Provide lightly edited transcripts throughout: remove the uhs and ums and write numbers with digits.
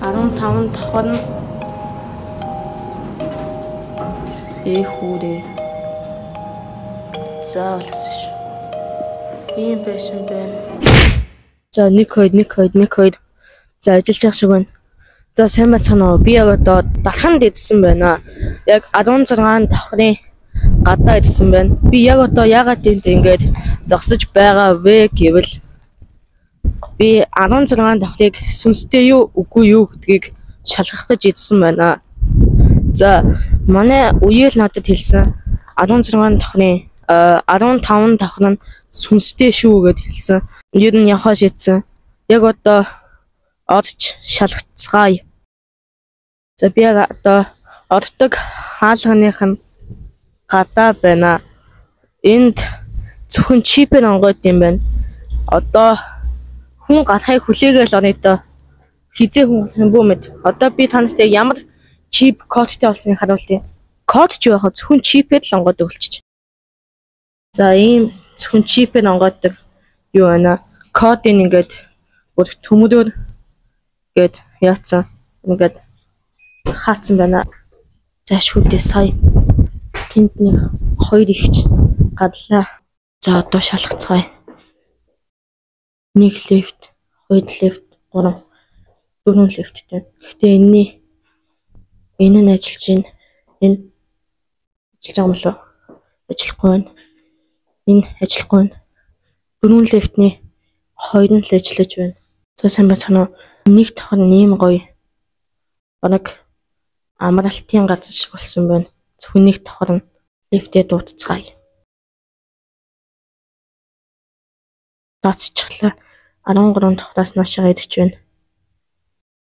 15 давхар нь эхүүрээ. За болсон шүү. Ийм байсан байна. За 1 2. За ажиллаж явах шиг байна. За сайн бацгаана уу. Би яг одоо дархан дидсэн байна. Яг 16 давхрын гадаа идсэн байна. Би яг одоо яагаад тэнд ингэж зогсож байгаа вэ гэвэл би 16 давхрыг сүнстэй юу үгүй юу гэдгийг шалгах гэж идсэн байна. За манай үеэл надад хэлсэн 16 давхрын 15 давхар нь сүнстэй шүү гэж хэлсэн. Ер нь явах шийдсэн. Яг одоо одч шалгацгаая. За би одоо ордог хаалганых нь гадаа байна. Энд зөвхөн чипээр онгойд юм байна. Одоо хүн гарахыг хүлээгээл орё доо. Хизээ хүн хэмбүү мэд. Одоо би танарт ямар чип кодтой болсныг харуулъя. Код ч яах вэ? Зөвхөн чипээр л онгойд өгөлчих. За ийм зөвхөн чипээр онгойдог юу байна? Кодыг ингээд бүр төмөрөөр гээд яатсан. Ингээд хаацсан байна. За шүүдээ сая тэнд нэг 2 ихч гадлаа. За одоо шалгацгаая. 1 лефт, 2 лефт, 3, 4 лефттэй. Гэхдээ энэ нь ажиллаж байна. Энэ ажиллаж байгаа юм болов? Ажиллахгүй байна. Энэ ажиллахгүй байна. 4 лефтний 2 нь л ажиллаж байна. За сайн бацгаана уу. Нэг давхар нэм гоё. Бараг амралтын газар шиг болсон байна. Зөвхөн нэг давхар нь лефтээ дуудцгаая. Дуудчихлаа. 13 давхраас наашаа идэж байна.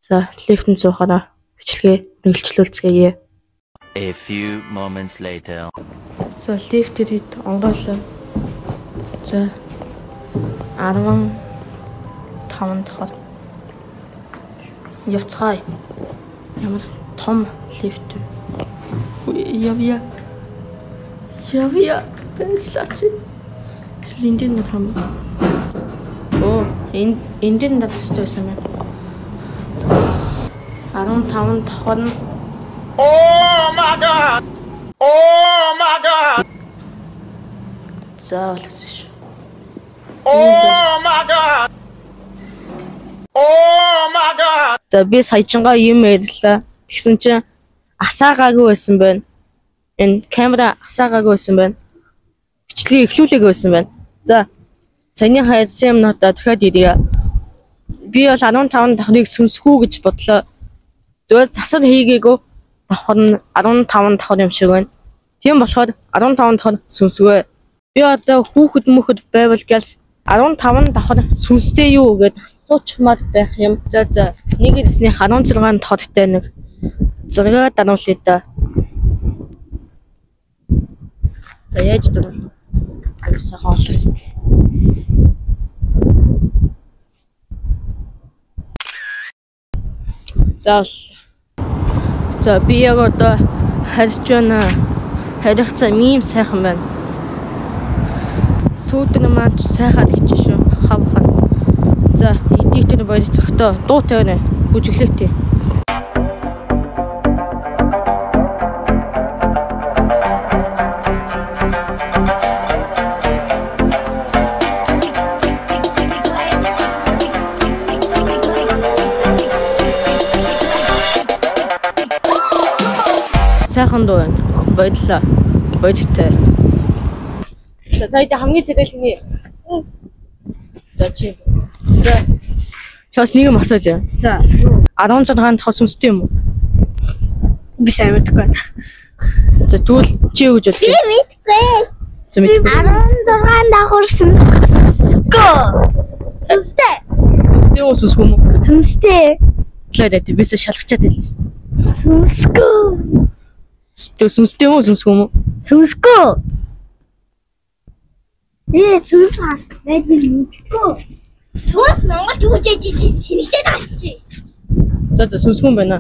За лефтэнд суухаараа бичлэгээ үргэлжлүүлцгээе. A few moments later. За лефтэд онгойлоо. За 15 давхар явцгаая. Ямар том лифт. Явъя. Ажиллаач. Эндэн нар хам. Оо, эндэн нар төстэй байсан байна. 15 давхар нь. Oh my god. За болсон шүү. Oh my god. За би саяжингаа юм ярьлаа. Тэгсэн чинь асаагаагүй байсан байна. Энэ камера асаагаагүй байсан байна. Бичлэгээ эхлүүлээгүй байсан байна. За саяны хайдсан юмнуудаа дахиад ирье. Би бол 15 давхрыг сүнсгүй гэж бодлоо. Зөв засал хийгээгүй давхар нь 15 давхар юм шиг байна. Тийм болохоор 15 давхар сүнсгүй. Би одоо хүүхэд мөхөд байвал гэлс 15 давхар сүнстэй юу гэдээ асуучмаар байх юм. За нэг хэлснийх 16 давхартай нэг зураг дануулъя да. За яаж дөрөв? За хаалсан. За би яг одоо харж байна. Харихцаа мим сайхан байна. Сүүдэн маань сайхан гэж шүү. Хавхан. За эдитер боёр цогтоо дуутай байна. Бүжиглээтэй. Сайхан дуу байна. Баярлалаа. Баяртай. За сая хамгийн зэрэг хүний. За чи. За. Чаас нэг юм асууж байна. За. 16 давхар сүнстэй юм уу? Би сайн мэдгүй байна. За тэгвэл чи юу гэж бодож байна? Би мэдгүй. За мэдгүй. 16 давхар сүнсгүй. Сүнстэй. Сүнстэй уу сүнсгүй юм уу? Сүнстэй. Лээд бисээ шалгачаад байлаа шүү. Сүнсгүй. Сүнстэй уу сүнсгүй юм уу? Сүнсгүй. Сүнс байдаг мэдгүй. Сүнс Монгол түүжээж чинийхтэй таашчих. За сүнсгүй юм байна.